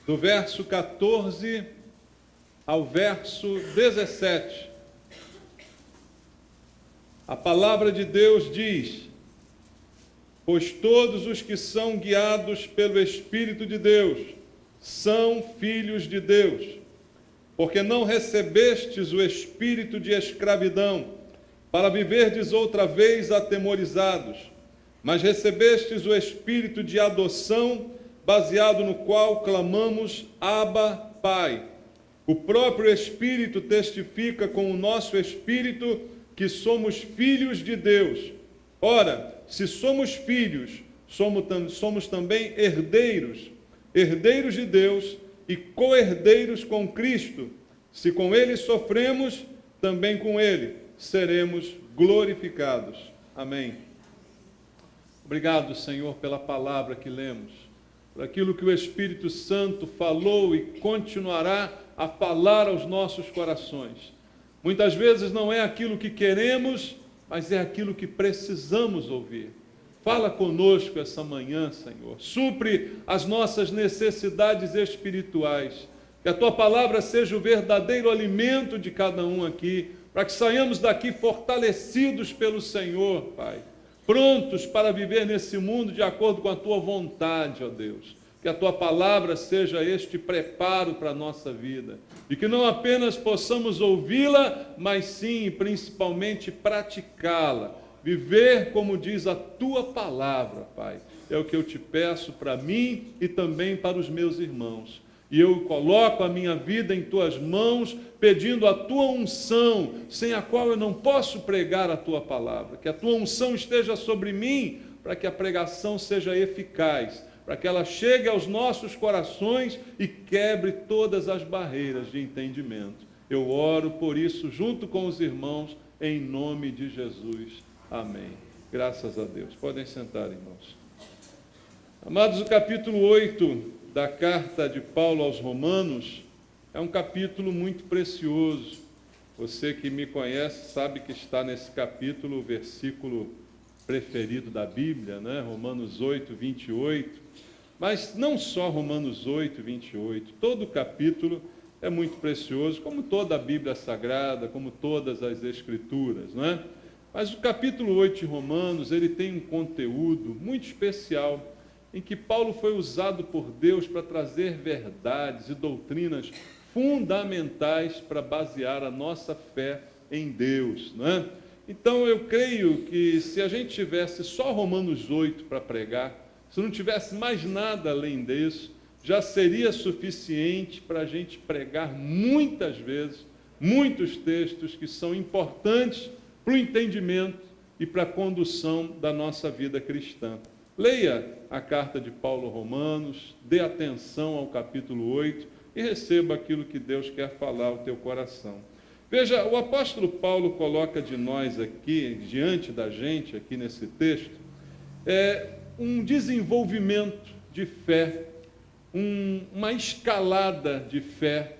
do verso 14 ao verso 17. A palavra de Deus diz: pois todos os que são guiados pelo Espírito de Deus são filhos de Deus, porque não recebestes o espírito de escravidão, para viverdes outra vez atemorizados, mas recebestes o espírito de adoção, baseado no qual clamamos: Abba, Pai. O próprio Espírito testifica com o nosso espírito que somos filhos de Deus. Ora, se somos filhos, somos também herdeiros, herdeiros de Deus e co-herdeiros com Cristo. Se com Ele sofremos, também com Ele seremos glorificados. Amém. Obrigado, Senhor, pela palavra que lemos, por aquilo que o Espírito Santo falou e continuará a falar aos nossos corações. Muitas vezes não é aquilo que queremos, mas é aquilo que precisamos ouvir. Fala conosco essa manhã, Senhor. Supre as nossas necessidades espirituais. Que a Tua palavra seja o verdadeiro alimento de cada um aqui, para que saiamos daqui fortalecidos pelo Senhor, Pai. Prontos para viver nesse mundo de acordo com a Tua vontade, ó Deus. Que a Tua palavra seja este preparo para a nossa vida. E que não apenas possamos ouvi-la, mas sim e principalmente praticá-la. Viver como diz a Tua palavra, Pai. É o que eu te peço para mim e também para os meus irmãos. E eu coloco a minha vida em Tuas mãos, pedindo a Tua unção, sem a qual eu não posso pregar a Tua palavra. Que a Tua unção esteja sobre mim, para que a pregação seja eficaz, para que ela chegue aos nossos corações e quebre todas as barreiras de entendimento. Eu oro por isso junto com os irmãos, em nome de Jesus. Amém. Graças a Deus. Podem sentar, irmãos. Amados, o capítulo 8 da carta de Paulo aos Romanos é um capítulo muito precioso. Você que me conhece sabe que está nesse capítulo o versículo preferido da Bíblia, né? Romanos 8, 28. Mas não só Romanos 8, 28. Todo o capítulo é muito precioso, como toda a Bíblia Sagrada, como todas as Escrituras, não é? Mas o capítulo 8 de Romanos, ele tem um conteúdo muito especial, em que Paulo foi usado por Deus para trazer verdades e doutrinas fundamentais para basear a nossa fé em Deus, não é? Então eu creio que se a gente tivesse só Romanos 8 para pregar, se não tivesse mais nada além disso, já seria suficiente para a gente pregar muitas vezes, muitos textos que são importantes para o entendimento e para a condução da nossa vida cristã. Leia a carta de Paulo aos Romanos, dê atenção ao capítulo 8 e receba aquilo que Deus quer falar ao teu coração. Veja, o apóstolo Paulo coloca de nós aqui, diante da gente, aqui nesse texto, um desenvolvimento de fé, uma escalada de fé,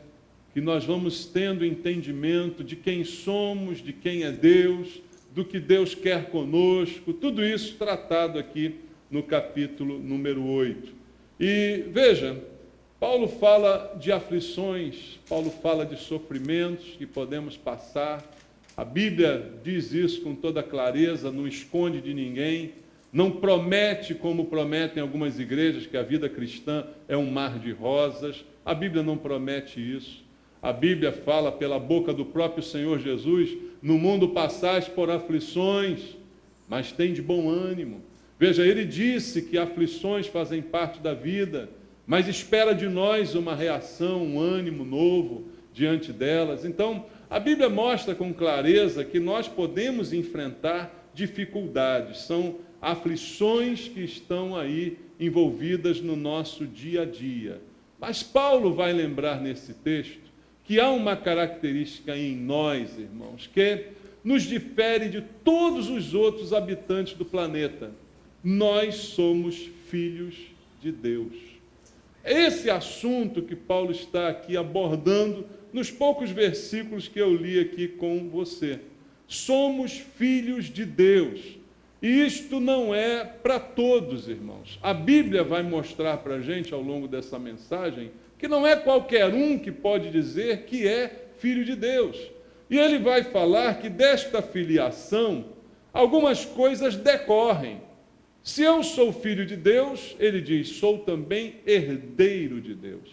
que nós vamos tendo entendimento de quem somos, de quem é Deus, do que Deus quer conosco, tudo isso tratado aqui no capítulo número 8. E veja, Paulo fala de aflições, Paulo fala de sofrimentos que podemos passar. A Bíblia diz isso com toda clareza, não esconde de ninguém, não promete como prometem algumas igrejas que a vida cristã é um mar de rosas. A Bíblia não promete isso. A Bíblia fala pela boca do próprio Senhor Jesus: no mundo passais por aflições, mas tem de bom ânimo. Veja, ele disse que aflições fazem parte da vida, mas espera de nós uma reação, um ânimo novo diante delas. Então, a Bíblia mostra com clareza que nós podemos enfrentar dificuldades, são aflições que estão aí envolvidas no nosso dia a dia. Mas Paulo vai lembrar nesse texto que há uma característica em nós, irmãos, que nos difere de todos os outros habitantes do planeta. Nós somos filhos de Deus. Esse assunto que Paulo está aqui abordando nos poucos versículos que eu li aqui com você. Somos filhos de Deus. E isto não é para todos, irmãos. A Bíblia vai mostrar para a gente, ao longo dessa mensagem, que não é qualquer um que pode dizer que é filho de Deus. E ele vai falar que desta filiação, algumas coisas decorrem. Se eu sou filho de Deus, ele diz, sou também herdeiro de Deus.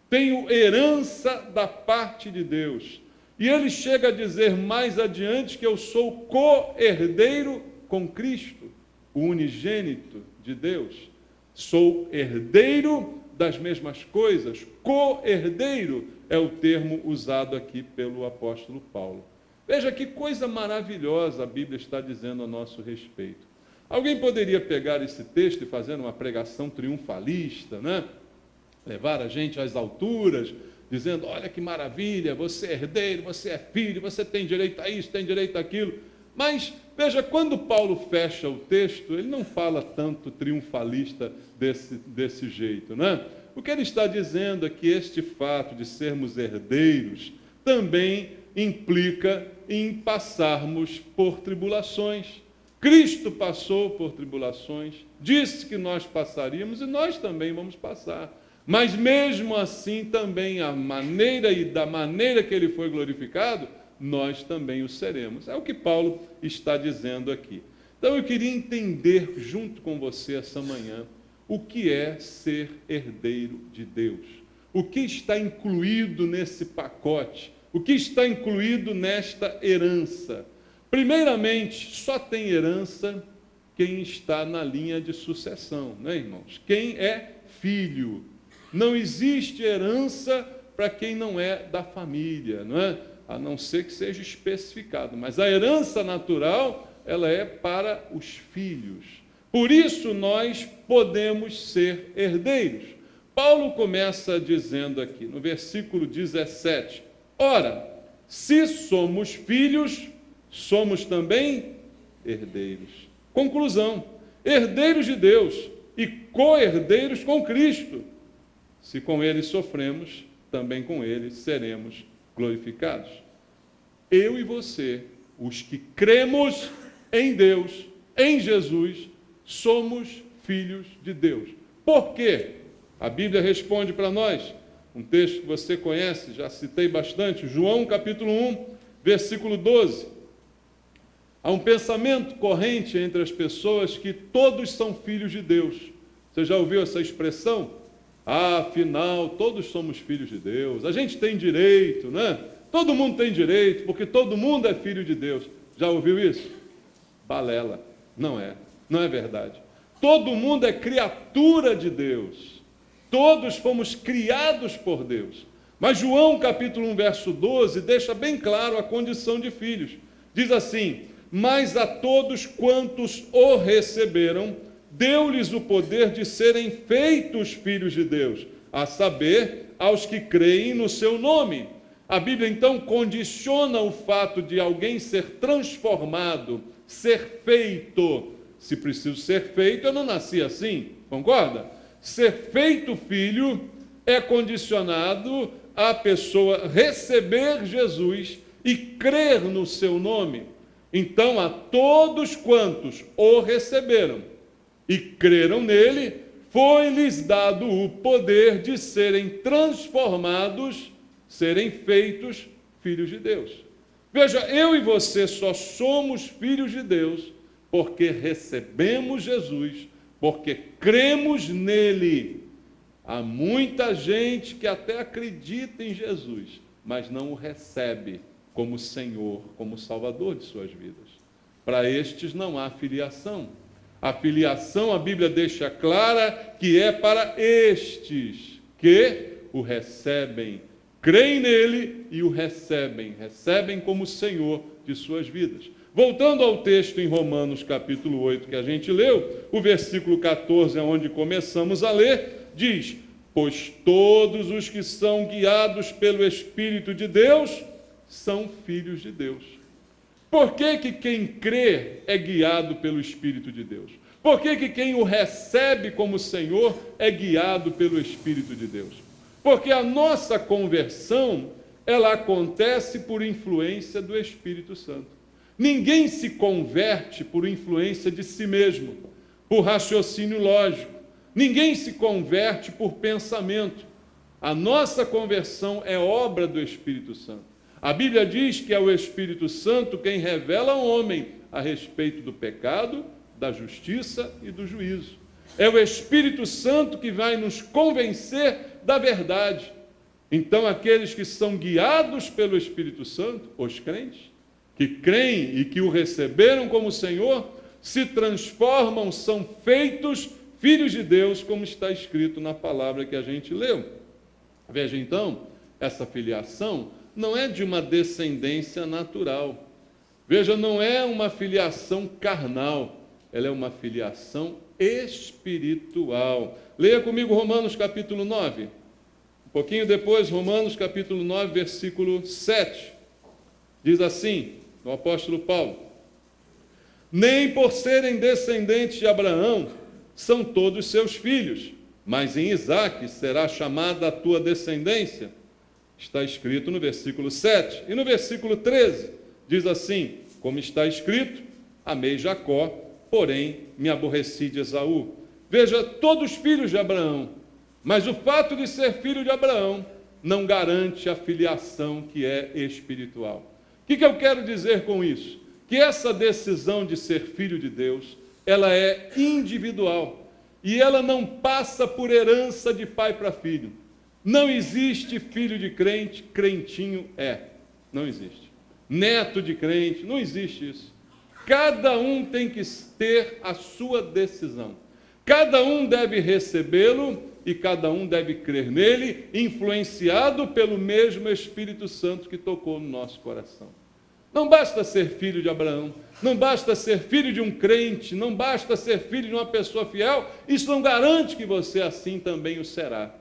Tenho herança da parte de Deus. E ele chega a dizer mais adiante que eu sou co-herdeiro com Cristo, o unigênito de Deus. Sou herdeiro das mesmas coisas. Co-herdeiro é o termo usado aqui pelo apóstolo Paulo. Veja que coisa maravilhosa a Bíblia está dizendo a nosso respeito. Alguém poderia pegar esse texto e fazer uma pregação triunfalista, né? Levar a gente às alturas, dizendo, olha que maravilha, você é herdeiro, você é filho, você tem direito a isso, tem direito àquilo. Mas, veja, quando Paulo fecha o texto, ele não fala tanto triunfalista desse jeito, né? O que ele está dizendo é que este fato de sermos herdeiros também implica em passarmos por tribulações. Cristo passou por tribulações, disse que nós passaríamos e nós também vamos passar. Mas mesmo assim também da maneira que ele foi glorificado, nós também o seremos. É o que Paulo está dizendo aqui. Então eu queria entender junto com você essa manhã o que é ser herdeiro de Deus. O que está incluído nesse pacote? O que está incluído nesta herança? Primeiramente, só tem herança quem está na linha de sucessão, né, irmãos? Quem é filho. Não existe herança para quem não é da família, não é? A não ser que seja especificado. Mas a herança natural, ela é para os filhos. Por isso nós podemos ser herdeiros. Paulo começa dizendo aqui, no versículo 17, ora, se somos filhos, somos também herdeiros. Conclusão, herdeiros de Deus e co-herdeiros com Cristo. Se com ele sofremos, também com ele seremos glorificados. Eu e você, os que cremos em Deus, em Jesus, somos filhos de Deus. Por quê? A Bíblia responde para nós, um texto que você conhece, já citei bastante, João capítulo 1, versículo 12. Há um pensamento corrente entre as pessoas que todos são filhos de Deus. Você já ouviu essa expressão? Afinal, todos somos filhos de Deus. A gente tem direito, né? Todo mundo tem direito, porque todo mundo é filho de Deus. Já ouviu isso? Balela. Não é verdade. Todo mundo é criatura de Deus. Todos fomos criados por Deus. Mas João capítulo 1, verso 12, deixa bem claro a condição de filhos. Diz assim, mas a todos quantos o receberam, deu-lhes o poder de serem feitos filhos de Deus, a saber, aos que creem no seu nome. A Bíblia, então, condiciona o fato de alguém ser transformado, ser feito. Se preciso ser feito, eu não nasci assim, concorda? Ser feito filho é condicionado a pessoa receber Jesus e crer no seu nome. Então, a todos quantos o receberam e creram nele, foi-lhes dado o poder de serem transformados, serem feitos filhos de Deus. Veja, eu e você só somos filhos de Deus porque recebemos Jesus, porque cremos nele. Há muita gente que até acredita em Jesus, mas não o recebe como Senhor, como Salvador de suas vidas. Para estes não há filiação. A filiação, a Bíblia deixa clara que é para estes que o recebem, creem nele e o recebem como Senhor de suas vidas. Voltando ao texto em Romanos capítulo 8 que a gente leu, o versículo 14 é onde começamos a ler, diz, pois todos os que são guiados pelo Espírito de Deus são filhos de Deus. Por que quem crê é guiado pelo Espírito de Deus? Por que quem o recebe como Senhor é guiado pelo Espírito de Deus? Porque a nossa conversão, ela acontece por influência do Espírito Santo. Ninguém se converte por influência de si mesmo, por raciocínio lógico. Ninguém se converte por pensamento. A nossa conversão é obra do Espírito Santo. A Bíblia diz que é o Espírito Santo quem revela ao homem a respeito do pecado, da justiça e do juízo. É o Espírito Santo que vai nos convencer da verdade. Então, aqueles que são guiados pelo Espírito Santo, os crentes, que creem e que o receberam como Senhor, se transformam, são feitos filhos de Deus, como está escrito na palavra que a gente leu. Veja então, essa filiação não é de uma descendência natural. Veja, não é uma filiação carnal, ela é uma filiação espiritual. Leia comigo Romanos capítulo 9. Um pouquinho depois, Romanos capítulo 9, versículo 7. Diz assim, o apóstolo Paulo: nem por serem descendentes de Abraão são todos seus filhos, mas em Isaque será chamada a tua descendência. Está escrito no versículo 7. E no versículo 13, diz assim, como está escrito, amei Jacó, porém me aborreci de Esaú. Veja, todos filhos de Abraão, mas o fato de ser filho de Abraão não garante a filiação que é espiritual. O que eu quero dizer com isso? Que essa decisão de ser filho de Deus, ela é individual e ela não passa por herança de pai para filho. Não existe filho de crente, crentinho é. Não existe. Neto de crente, não existe isso. Cada um tem que ter a sua decisão. Cada um deve recebê-lo e cada um deve crer nele, influenciado pelo mesmo Espírito Santo que tocou no nosso coração. Não basta ser filho de Abraão, não basta ser filho de um crente, não basta ser filho de uma pessoa fiel, isso não garante que você assim também o será.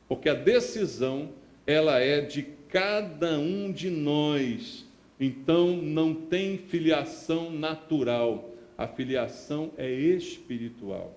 Porque a decisão, ela é de cada um de nós. Então, não tem filiação natural, a filiação é espiritual.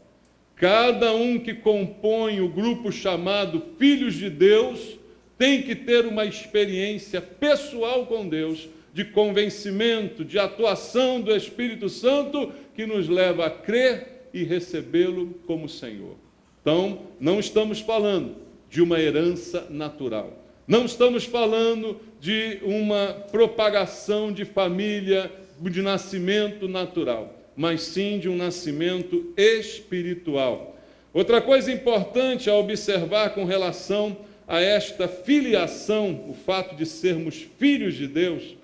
Cada um que compõe o grupo chamado Filhos de Deus tem que ter uma experiência pessoal com Deus, de convencimento, de atuação do Espírito Santo, que nos leva a crer e recebê-lo como Senhor. Então, não estamos falando de uma herança natural. Não estamos falando de uma propagação de família, de nascimento natural, mas sim de um nascimento espiritual. Outra coisa importante a observar com relação a esta filiação, o fato de sermos filhos de Deus,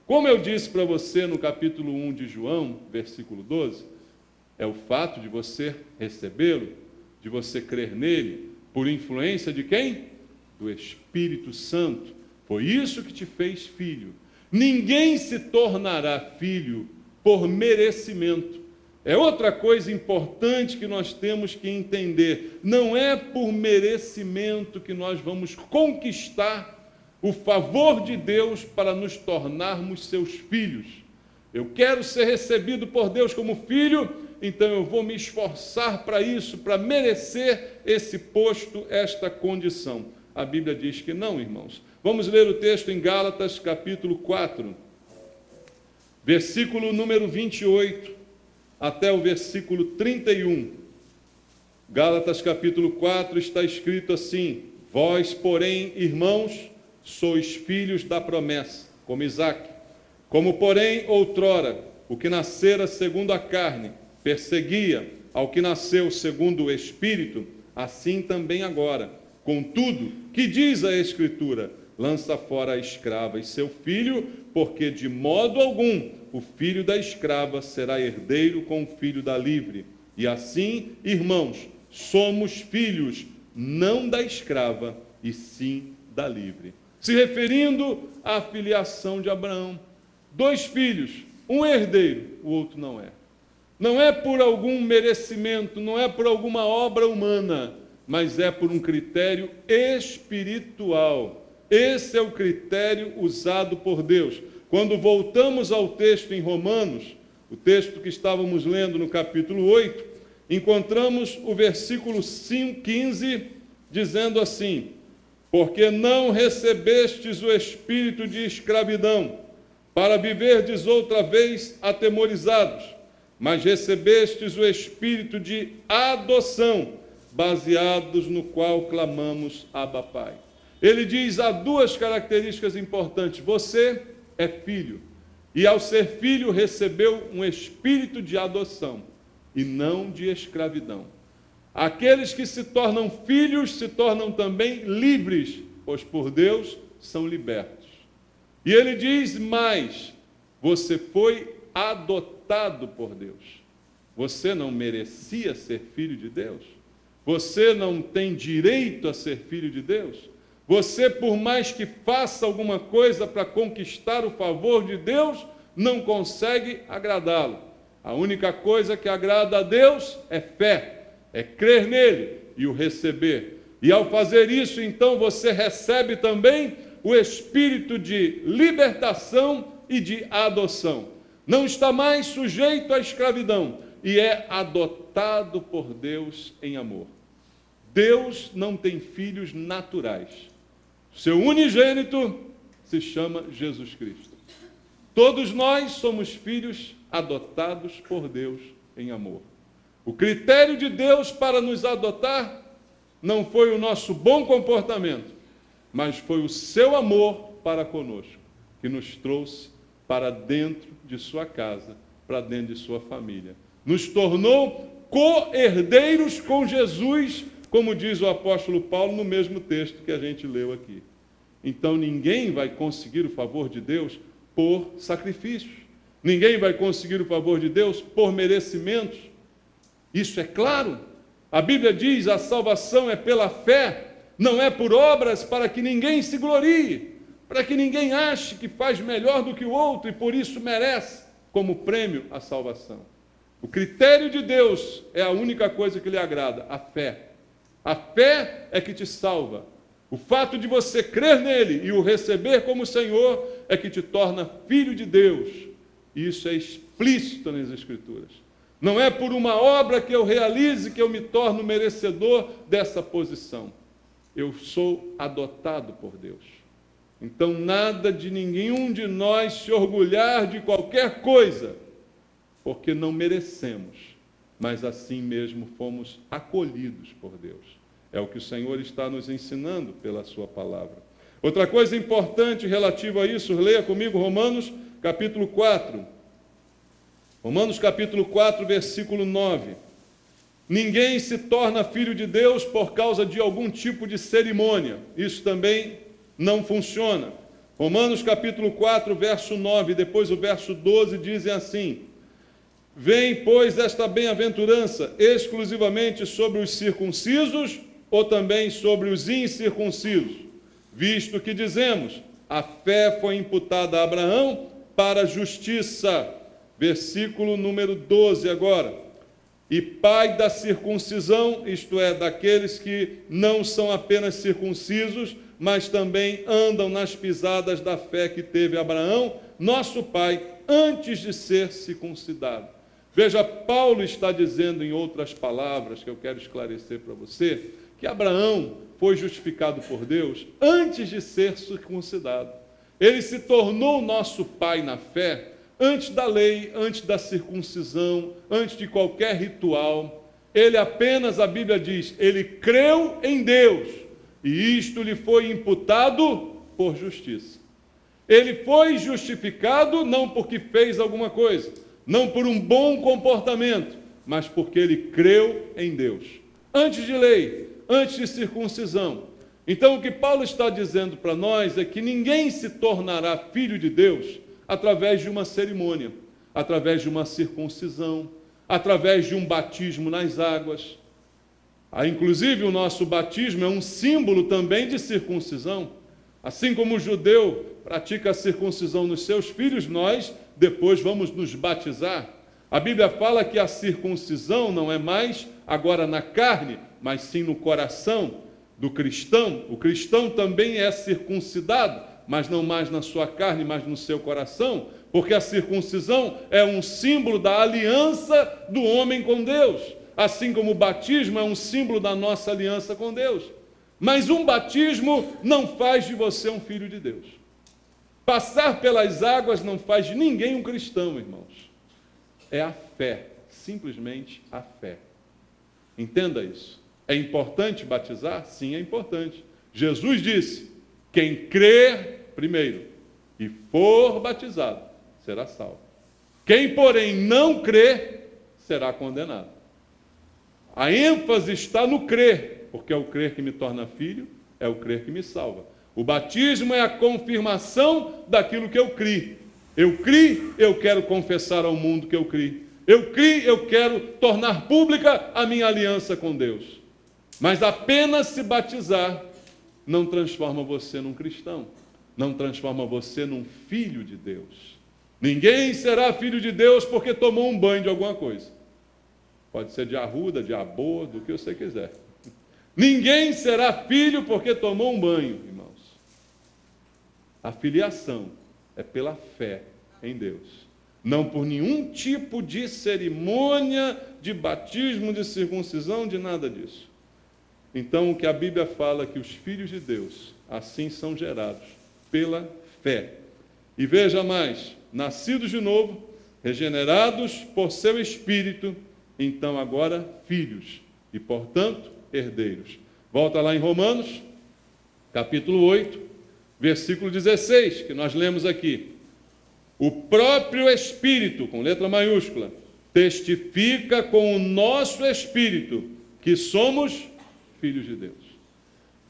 como eu disse para você no capítulo 1 de João, versículo 12, é o fato de você recebê-lo, de você crer nele, por influência de quem? Do Espírito Santo. Foi isso que te fez filho. Ninguém se tornará filho por merecimento. É outra coisa importante que nós temos que entender. Não é por merecimento que nós vamos conquistar o favor de Deus para nos tornarmos seus filhos. Eu quero ser recebido por Deus como filho, então eu vou me esforçar para isso, para merecer esse posto, esta condição. A Bíblia diz que não, irmãos. Vamos ler o texto em Gálatas, capítulo 4, versículo número 28, até o versículo 31. Gálatas, capítulo 4, está escrito assim: vós, porém, irmãos, sois filhos da promessa, como Isaque. Como, porém, outrora, o que nascera segundo a carne perseguia ao que nasceu segundo o Espírito, assim também agora. Contudo, que diz a Escritura? Lança fora a escrava e seu filho, porque de modo algum o filho da escrava será herdeiro com o filho da livre. E assim, irmãos, somos filhos, não da escrava, e sim da livre. Se referindo à filiação de Abraão. 2 filhos, um herdeiro, o outro não é. Não é por algum merecimento, não é por alguma obra humana, mas é por um critério espiritual. Esse é o critério usado por Deus. Quando voltamos ao texto em Romanos, o texto que estávamos lendo no capítulo 8, encontramos o versículo 15, dizendo assim: porque não recebestes o espírito de escravidão, para viverdes outra vez atemorizados, mas recebestes o Espírito de adoção, baseados no qual clamamos Abba Pai. Ele diz, há duas características importantes. Você é filho, e ao ser filho recebeu um espírito de adoção, e não de escravidão. Aqueles que se tornam filhos se tornam também livres, pois por Deus são libertos. E ele diz mais, você foi adotado por Deus. Você não merecia ser filho de Deus. Você não tem direito a ser filho de Deus. Você, por mais que faça alguma coisa para conquistar o favor de Deus, não consegue agradá-lo. A única coisa que agrada a Deus é fé, é crer nele e o receber. E ao fazer isso, então, você recebe também o espírito de libertação e de adoção. Não está mais sujeito à escravidão e é adotado por Deus em amor. Deus não tem filhos naturais. Seu unigênito se chama Jesus Cristo. Todos nós somos filhos adotados por Deus em amor. O critério de Deus para nos adotar não foi o nosso bom comportamento, mas foi o seu amor para conosco, que nos trouxe para dentro de sua casa, para dentro de sua família. Nos tornou co-herdeiros com Jesus, como diz o apóstolo Paulo no mesmo texto que a gente leu aqui. Então ninguém vai conseguir o favor de Deus por sacrifícios. Ninguém vai conseguir o favor de Deus por merecimentos. Isso é claro. A Bíblia diz, a salvação é pela fé, não é por obras, para que ninguém se glorie, para que ninguém ache que faz melhor do que o outro e por isso merece como prêmio a salvação. O critério de Deus é a única coisa que lhe agrada, a fé. A fé é que te salva. O fato de você crer nele e o receber como Senhor é que te torna filho de Deus. E isso é explícito nas Escrituras. Não é por uma obra que eu realize que eu me torno merecedor dessa posição. Eu sou adotado por Deus. Então, nada de nenhum de nós se orgulhar de qualquer coisa, porque não merecemos, mas assim mesmo fomos acolhidos por Deus. É o que o Senhor está nos ensinando pela sua palavra. Outra coisa importante relativa a isso, leia comigo Romanos capítulo 4. Romanos capítulo 4, versículo 9. Ninguém se torna filho de Deus por causa de algum tipo de cerimônia. Isso também não funciona. Romanos capítulo 4, verso 9, depois o verso 12, dizem assim: vem, pois, esta bem-aventurança exclusivamente sobre os circuncisos ou também sobre os incircuncisos? Visto que dizemos, a fé foi imputada a Abraão para a justiça. Versículo número 12 agora. E pai da circuncisão, isto é, daqueles que não são apenas circuncisos, mas também andam nas pisadas da fé que teve Abraão, nosso pai, antes de ser circuncidado. Veja, Paulo está dizendo em outras palavras, que eu quero esclarecer para você, que Abraão foi justificado por Deus antes de ser circuncidado. Ele se tornou nosso pai na fé antes da lei, antes da circuncisão, antes de qualquer ritual. Ele apenas, a Bíblia diz, ele creu em Deus, e isto lhe foi imputado por justiça. Ele foi justificado não porque fez alguma coisa, não por um bom comportamento, mas porque ele creu em Deus. Antes de lei, antes de circuncisão. Então o que Paulo está dizendo para nós é que ninguém se tornará filho de Deus através de uma cerimônia, através de uma circuncisão, através de um batismo nas águas. Inclusive o nosso batismo é um símbolo também de circuncisão. Assim como o judeu pratica a circuncisão nos seus filhos, nós depois vamos nos batizar. A Bíblia fala que a circuncisão não é mais agora na carne, mas sim no coração do cristão. O cristão também é circuncidado, mas não mais na sua carne, mas no seu coração, porque a circuncisão é um símbolo da aliança do homem com Deus, assim como o batismo é um símbolo da nossa aliança com Deus. Mas um batismo não faz de você um filho de Deus. Passar pelas águas não faz de ninguém um cristão, irmãos. É a fé, simplesmente a fé. Entenda isso. É importante batizar? Sim, é importante. Jesus disse: quem crer primeiro e for batizado, será salvo. Quem, porém, não crer, será condenado. A ênfase está no crer, porque é o crer que me torna filho, é o crer que me salva. O batismo é a confirmação daquilo que eu criei. Eu criei, eu quero confessar ao mundo que eu criei. Eu criei, eu quero tornar pública a minha aliança com Deus. Mas apenas se batizar não transforma você num cristão, não transforma você num filho de Deus. Ninguém será filho de Deus porque tomou um banho de alguma coisa. Pode ser de arruda, de abor, do que você quiser. Ninguém será filho porque tomou um banho, irmãos. A filiação é pela fé em Deus, não por nenhum tipo de cerimônia, de batismo, de circuncisão, de nada disso. Então, o que a Bíblia fala é que os filhos de Deus, assim são gerados, pela fé. E veja mais, nascidos de novo, regenerados por seu Espírito, então agora filhos, e portanto herdeiros. Volta lá em Romanos, capítulo 8, versículo 16, que nós lemos aqui. O próprio Espírito, com letra maiúscula, testifica com o nosso Espírito que somos filhos de Deus.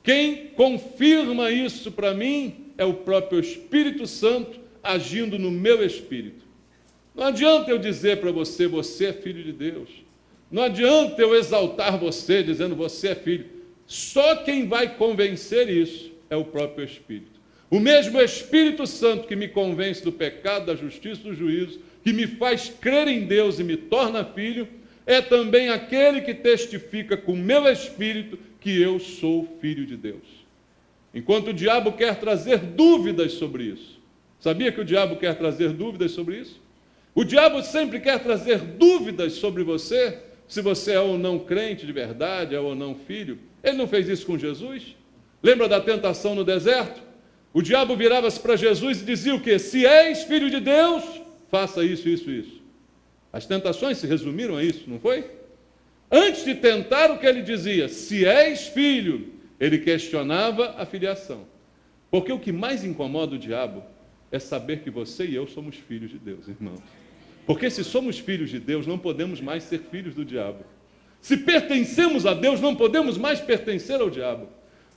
Quem confirma isso para mim é o próprio Espírito Santo agindo no meu espírito. Não adianta eu dizer para você, você é filho de Deus. Não adianta eu exaltar você, dizendo você é filho. Só quem vai convencer isso é o próprio Espírito. O mesmo Espírito Santo que me convence do pecado, da justiça e do juízo, que me faz crer em Deus e me torna filho, é também aquele que testifica com o meu espírito que eu sou filho de Deus. Enquanto o diabo quer trazer dúvidas sobre isso. Sabia que o diabo quer trazer dúvidas sobre isso? O diabo sempre quer trazer dúvidas sobre você, se você é ou não crente de verdade, é ou não filho. Ele não fez isso com Jesus? Lembra da tentação no deserto? O diabo virava-se para Jesus e dizia o quê? Se és filho de Deus, faça isso, isso, isso. As tentações se resumiram a isso, não foi? Antes de tentar, o que ele dizia? Se és filho, ele questionava a filiação. Porque o que mais incomoda o diabo é saber que você e eu somos filhos de Deus, irmãos. Porque se somos filhos de Deus, não podemos mais ser filhos do diabo. Se pertencemos a Deus, não podemos mais pertencer ao diabo.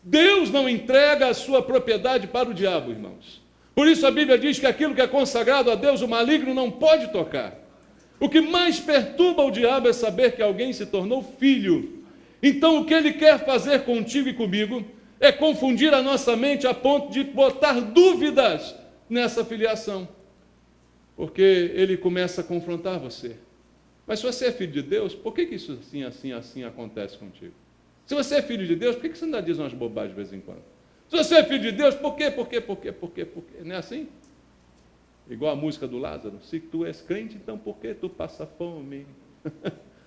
Deus não entrega a sua propriedade para o diabo, irmãos. Por isso a Bíblia diz que aquilo que é consagrado a Deus, o maligno não pode tocar. O que mais perturba o diabo é saber que alguém se tornou filho. Então o que ele quer fazer contigo e comigo é confundir a nossa mente a ponto de botar dúvidas nessa filiação. Porque ele começa a confrontar você. Mas se você é filho de Deus, por que isso assim acontece contigo? Se você é filho de Deus, por que você ainda diz umas bobagens de vez em quando? Se você é filho de Deus, por quê? Não é assim? Igual a música do Lázaro. Se tu és crente, então por que tu passa fome?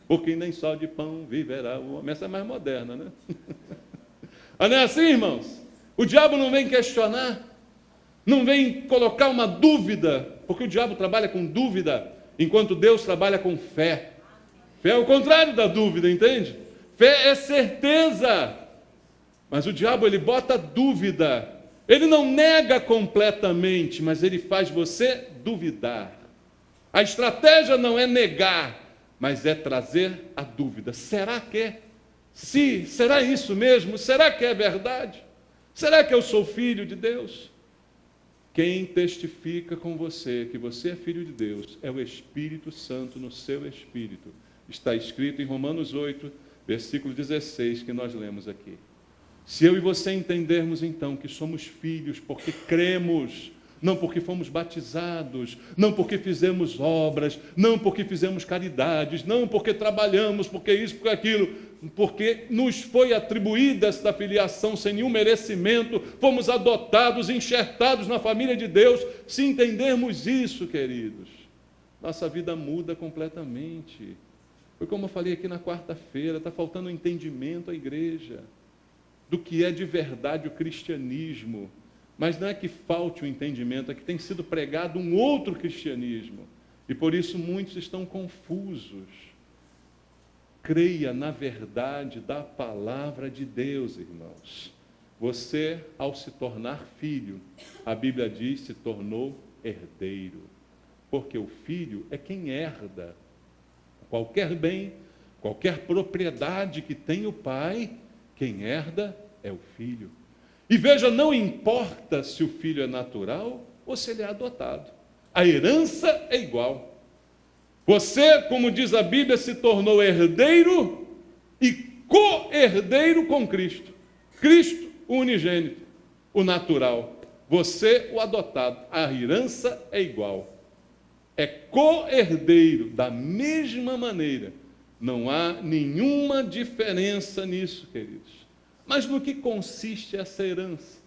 Porque nem só de pão viverá o homem. Essa é mais moderna, né? Não é assim, irmãos? O diabo não vem questionar, não vem colocar uma dúvida, porque o diabo trabalha com dúvida, enquanto Deus trabalha com fé. Fé é o contrário da dúvida, entende? Fé é certeza. Mas o diabo, ele bota dúvida. Ele não nega completamente, mas ele faz você duvidar. A estratégia não é negar, mas é trazer a dúvida. Será que é? Será isso mesmo? Será que é verdade? Será que eu sou filho de Deus? Quem testifica com você que você é filho de Deus é o Espírito Santo no seu espírito. Está escrito em Romanos 8, versículo 16, que nós lemos aqui. Se eu e você entendermos então que somos filhos porque cremos, não porque fomos batizados, não porque fizemos obras, não porque fizemos caridades, não porque trabalhamos, porque isso, porque aquilo, porque nos foi atribuída esta filiação sem nenhum merecimento, fomos adotados, enxertados na família de Deus. Se entendermos isso, queridos, nossa vida muda completamente. Foi como eu falei aqui na quarta-feira, está faltando entendimento à igreja do que é de verdade o cristianismo. Mas não é que falte o entendimento, é que tem sido pregado um outro cristianismo. E por isso muitos estão confusos. Creia na verdade da palavra de Deus, irmãos. Você, ao se tornar filho, a Bíblia diz, se tornou herdeiro. Porque o filho é quem herda. Qualquer bem, qualquer propriedade que tem o pai, quem herda é o filho. E veja, não importa se o filho é natural ou se ele é adotado. A herança é igual. Você, como diz a Bíblia, se tornou herdeiro e co-herdeiro com Cristo. Cristo, o unigênito, o natural. Você, o adotado. A herança é igual. É co-herdeiro da mesma maneira. Não há nenhuma diferença nisso, queridos. Mas no que consiste essa herança?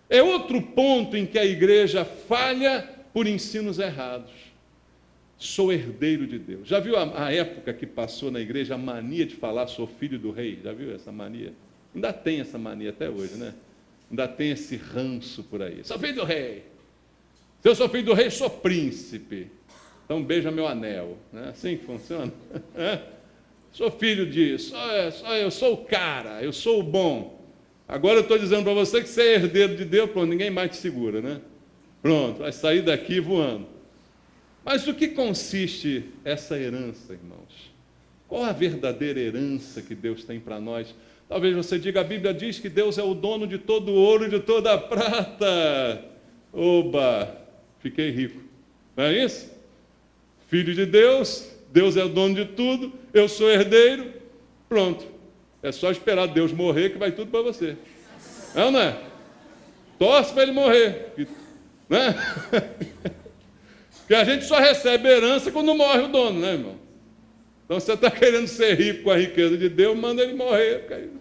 É outro ponto em que a igreja falha por ensinos errados. Sou herdeiro de Deus. Já viu a época que passou na igreja a mania de falar sou filho do rei? Já viu essa mania? Ainda tem essa mania até hoje, né? Ainda tem esse ranço por aí. Sou filho do rei. Se eu sou filho do rei, sou príncipe. Então beija meu anel. Não é assim que funciona? Sou filho disso, eu sou o cara, eu sou o bom. Agora eu estou dizendo para você que você é herdeiro de Deus, pronto, ninguém mais te segura, né? Pronto, vai sair daqui voando. Mas o que consiste essa herança, irmãos? Qual a verdadeira herança que Deus tem para nós? Talvez você diga, a Bíblia diz que Deus é o dono de todo o ouro e de toda a prata. Oba, fiquei rico. Não é isso? Filho de Deus, Deus é o dono de tudo, eu sou herdeiro, pronto. É só esperar Deus morrer que vai tudo para você. Não é? Torce para ele morrer. Né? Porque a gente só recebe herança quando morre o dono, né, irmão? Então, você está querendo ser rico com a riqueza de Deus, manda ele morrer.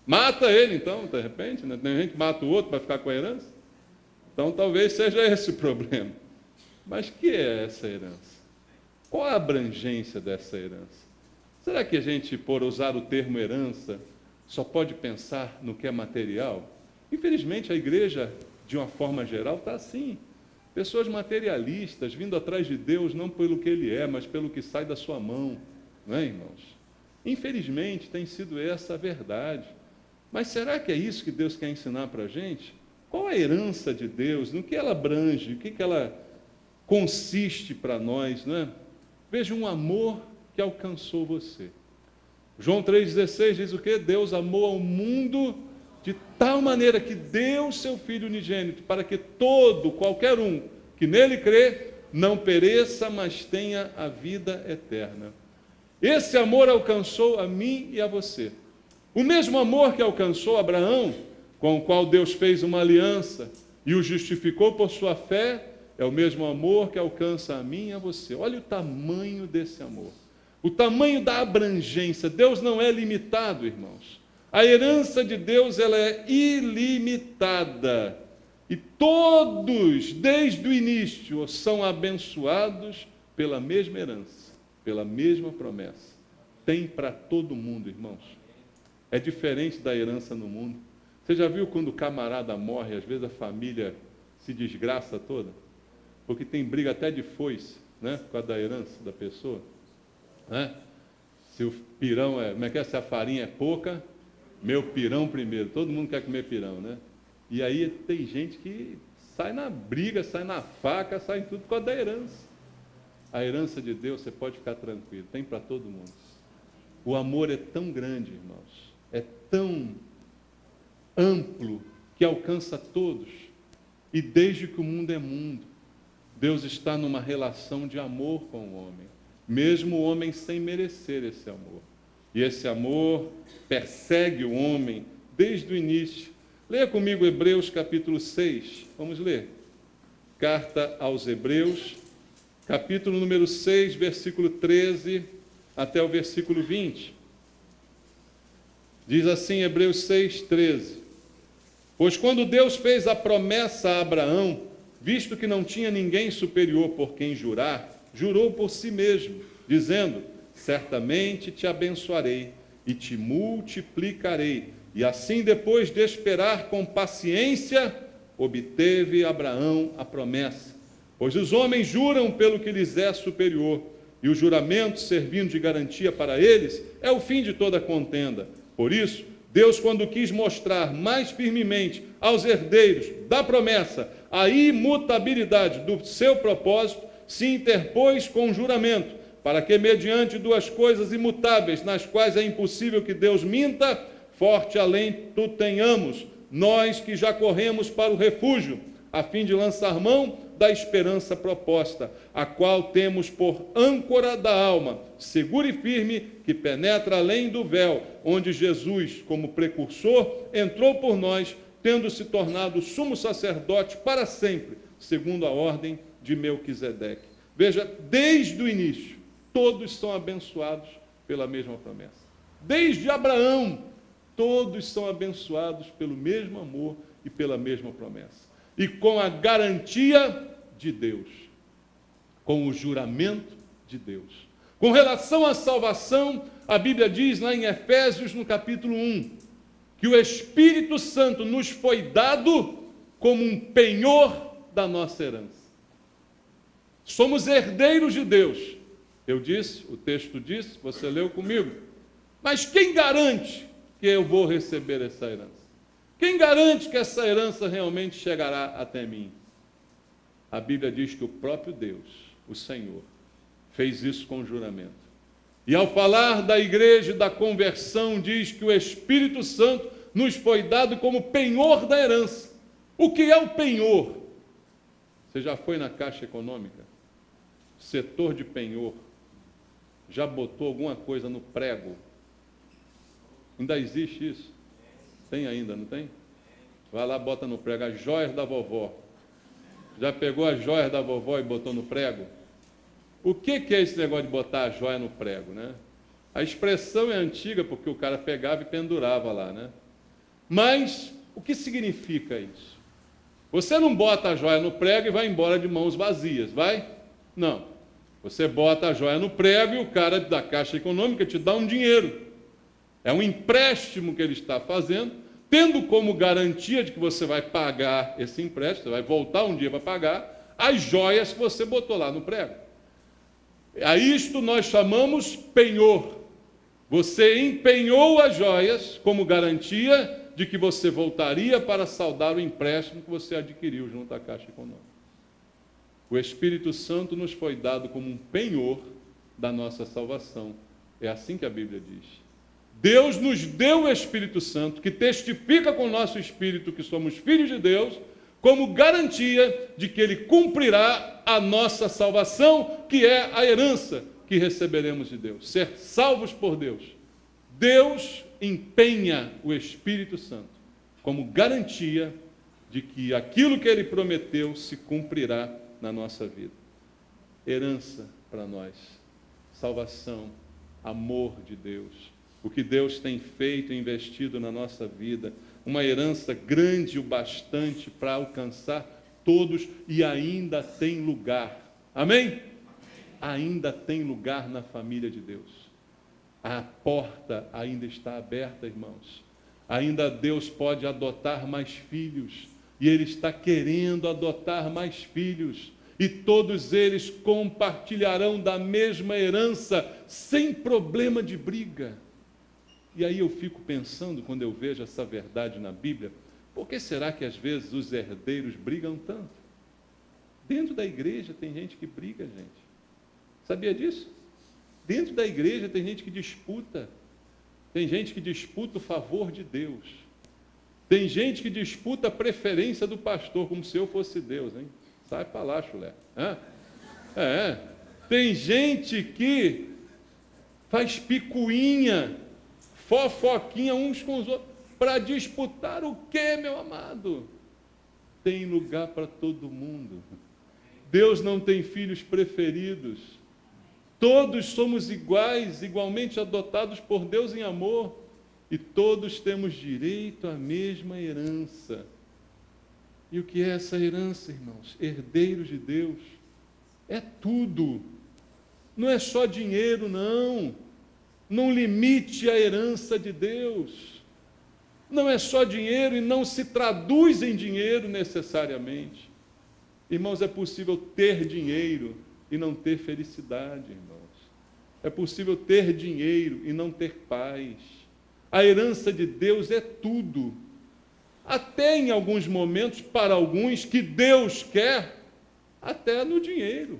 Mata ele, então, de repente. Né? Tem gente que mata o outro para ficar com a herança. Então, talvez seja esse o problema. Mas o que é essa herança? Qual a abrangência dessa herança? Será que a gente, por usar o termo herança, só pode pensar no que é material? Infelizmente, a igreja, de uma forma geral, está assim. Pessoas materialistas, vindo atrás de Deus, não pelo que Ele é, mas pelo que sai da sua mão. Não é, irmãos? Infelizmente, tem sido essa a verdade. Mas será que é isso que Deus quer ensinar para a gente? Qual a herança de Deus? No que ela abrange? O que ela consiste para nós, não é? Veja um amor que alcançou você. João 3,16 diz o quê? Deus amou ao mundo de tal maneira que deu seu Filho unigênito, para que qualquer um que nele crê, não pereça, mas tenha a vida eterna. Esse amor alcançou a mim e a você. O mesmo amor que alcançou Abraão, com o qual Deus fez uma aliança e o justificou por sua fé, é o mesmo amor que alcança a mim e a você. Olha o tamanho desse amor. O tamanho da abrangência. Deus não é limitado, irmãos. A herança de Deus, ela é ilimitada. E todos, desde o início, são abençoados pela mesma herança, pela mesma promessa. Tem para todo mundo, irmãos. É diferente da herança no mundo. Você já viu quando o camarada morre, às vezes a família se desgraça toda? Porque tem briga até de foice, né? Por causa da herança da pessoa. Né? Se o pirão se a farinha é pouca, meu pirão primeiro. Todo mundo quer comer pirão, né? E aí tem gente que sai na briga, sai na faca, sai em tudo por causa da herança. A herança de Deus, você pode ficar tranquilo, tem para todo mundo. O amor é tão grande, irmãos, é tão amplo, que alcança todos. E desde que o mundo é mundo, Deus está numa relação de amor com o homem, mesmo o homem sem merecer esse amor. E esse amor persegue o homem desde o início. Leia comigo Hebreus capítulo 6, vamos ler. Carta aos Hebreus, capítulo número 6, versículo 13 até o versículo 20. Diz assim, Hebreus 6, 13. Pois quando Deus fez a promessa a Abraão, visto que não tinha ninguém superior por quem jurar, jurou por si mesmo, dizendo, certamente te abençoarei e te multiplicarei. E assim, depois de esperar com paciência, obteve Abraão a promessa. Pois os homens juram pelo que lhes é superior, e o juramento, servindo de garantia para eles, é o fim de toda contenda. Por isso, Deus, quando quis mostrar mais firmemente aos herdeiros da promessa a imutabilidade do seu propósito, se interpôs com o juramento, para que, mediante duas coisas imutáveis, nas quais é impossível que Deus minta, forte alento tenhamos, nós que já corremos para o refúgio, a fim de lançar mão da esperança proposta, a qual temos por âncora da alma, segura e firme, que penetra além do véu, onde Jesus, como precursor, entrou por nós, tendo se tornado sumo sacerdote para sempre, segundo a ordem de Melquisedeque. Veja, desde o início, todos são abençoados pela mesma promessa. Desde Abraão, todos são abençoados pelo mesmo amor e pela mesma promessa. E com a garantia de Deus, com o juramento de Deus. Com relação à salvação, a Bíblia diz lá em Efésios, no capítulo 1, que o Espírito Santo nos foi dado como um penhor da nossa herança. Somos herdeiros de Deus. Eu disse, o texto disse, você leu comigo. Mas quem garante que eu vou receber essa herança? Quem garante que essa herança realmente chegará até mim? A Bíblia diz que o próprio Deus, o Senhor, fez isso com juramento. E ao falar da igreja e da conversão, diz que o Espírito Santo nos foi dado como penhor da herança. O que é o penhor? Você já foi na Caixa Econômica? Setor de penhor. Já botou alguma coisa no prego? Ainda existe isso? Tem ainda, não tem? Vai lá, bota no prego as joias da vovó. Já pegou as joias da vovó e botou no prego? O que é esse negócio de botar a joia no prego, né? A expressão é antiga porque o cara pegava e pendurava lá, né? Mas o que significa isso? Você não bota a joia no prego e vai embora de mãos vazias, vai? Não. Você bota a joia no prego e o cara da Caixa Econômica te dá um dinheiro. É um empréstimo que ele está fazendo, tendo como garantia de que você vai pagar esse empréstimo, você vai voltar um dia para pagar, as joias que você botou lá no prego. A isto nós chamamos penhor. Você empenhou as joias como garantia de que você voltaria para saldar o empréstimo que você adquiriu junto à Caixa Econômica. O Espírito Santo nos foi dado como um penhor da nossa salvação. É assim que a Bíblia diz. Deus nos deu o Espírito Santo, que testifica com o nosso espírito que somos filhos de Deus, como garantia de que Ele cumprirá a nossa salvação, que é a herança que receberemos de Deus. Ser salvos por Deus. Deus empenha o Espírito Santo como garantia de que aquilo que Ele prometeu se cumprirá na nossa vida. Herança para nós, salvação, amor de Deus. O que Deus tem feito e investido na nossa vida, uma herança grande o bastante para alcançar todos e ainda tem lugar. Amém? Ainda tem lugar na família de Deus. A porta ainda está aberta, irmãos. Ainda Deus pode adotar mais filhos e Ele está querendo adotar mais filhos. E todos eles compartilharão da mesma herança sem problema de briga. E aí eu fico pensando, quando eu vejo essa verdade na Bíblia, por que será que às vezes os herdeiros brigam tanto? Dentro da igreja tem gente que briga, gente. Sabia disso? Dentro da igreja tem gente que disputa. Tem gente que disputa o favor de Deus. Tem gente que disputa a preferência do pastor, como se eu fosse Deus, hein? Sai para lá, chulé. Tem gente que faz picuinha, fofoquinha uns com os outros, para disputar o quê, meu amado? Tem lugar para todo mundo. Deus não tem filhos preferidos. Todos somos iguais, igualmente adotados por Deus em amor, e todos temos direito à mesma herança. E o que é essa herança, irmãos? Herdeiros de Deus. É tudo. Não é só dinheiro, não. Não limite a herança de Deus. não é só dinheiro e não se traduz em dinheiro necessariamente. Irmãos, é possível ter dinheiro e não ter felicidade, irmãos. É possível ter dinheiro e não ter paz. A herança de Deus é tudo. Até em alguns momentos, para alguns, que Deus quer, até no dinheiro.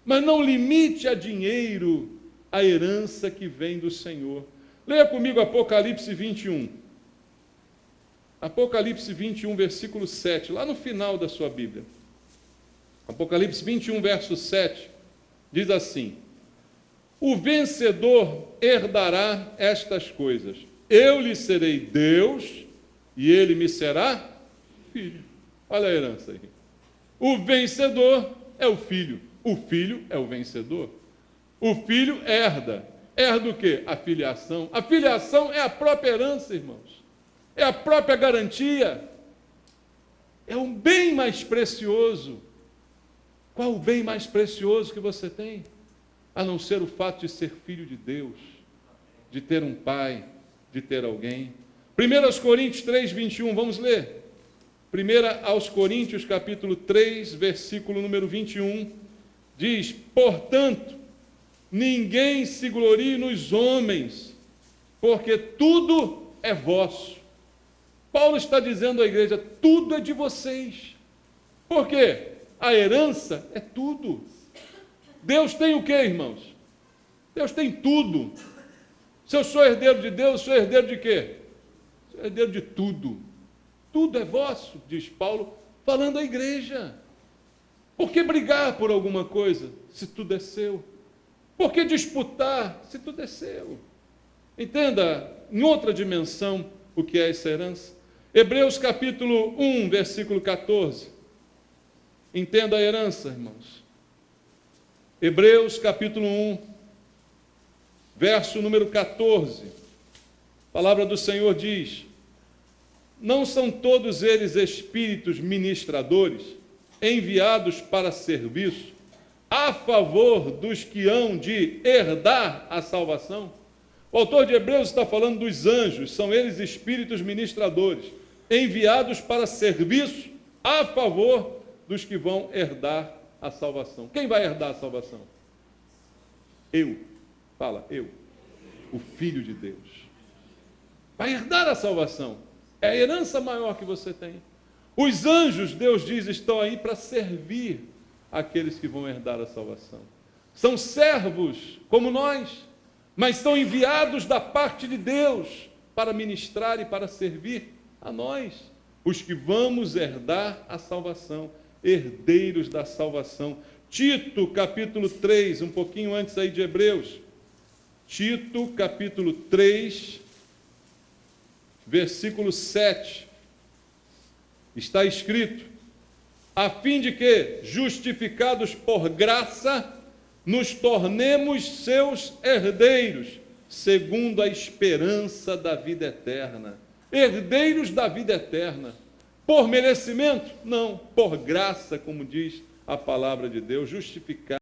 Mas não limite a dinheiro a herança que vem do Senhor. Leia comigo Apocalipse 21. Apocalipse 21, versículo 7, lá no final da sua Bíblia. Apocalipse 21, verso 7, diz assim: o vencedor herdará estas coisas. Eu lhe serei Deus e ele me será filho. Olha a herança aí. O vencedor é o filho é o vencedor. O filho herda. Herda o quê? A filiação. A filiação é a própria herança, irmãos. É a própria garantia. É um bem mais precioso. Qual o bem mais precioso que você tem? A não ser o fato de ser filho de Deus, de ter um pai, de ter alguém. 1 Coríntios 3, 21, vamos ler. 1 aos Coríntios, capítulo 3, versículo número 21, diz: portanto, ninguém se glorie nos homens, porque tudo é vosso. Paulo está dizendo à igreja, tudo é de vocês. Por quê? A herança é tudo. Deus tem o quê, irmãos? Deus tem tudo. Se eu sou herdeiro de Deus, sou herdeiro de quê? Sou herdeiro de tudo. Tudo é vosso, diz Paulo, falando à igreja. Por que brigar por alguma coisa, se tudo é seu? Por que disputar, se tudo é seu? Entenda, em outra dimensão, o que é essa herança. Hebreus capítulo 1, versículo 14. Entenda a herança, irmãos. Hebreus capítulo 1, verso número 14. A palavra do Senhor diz: não são todos eles espíritos ministradores, enviados para serviço, a favor dos que hão de herdar a salvação? O autor de Hebreus está falando dos anjos, são eles espíritos ministradores, enviados para serviço a favor dos que vão herdar a salvação. Quem vai herdar a salvação? Eu. Fala, eu. O Filho de Deus. Vai herdar a salvação. É a herança maior que você tem. Os anjos, Deus diz, estão aí para servir aqueles que vão herdar a salvação. São servos como nós, mas são enviados da parte de Deus para ministrar e para servir a nós, os que vamos herdar a salvação, herdeiros da salvação. Tito, capítulo 3, um pouquinho antes aí de Hebreus. Tito, capítulo 3, versículo 7. Está escrito: a fim de que, justificados por graça, nos tornemos seus herdeiros, segundo a esperança da vida eterna. Herdeiros da vida eterna. Por merecimento? Não, por graça, como diz a palavra de Deus, justificados.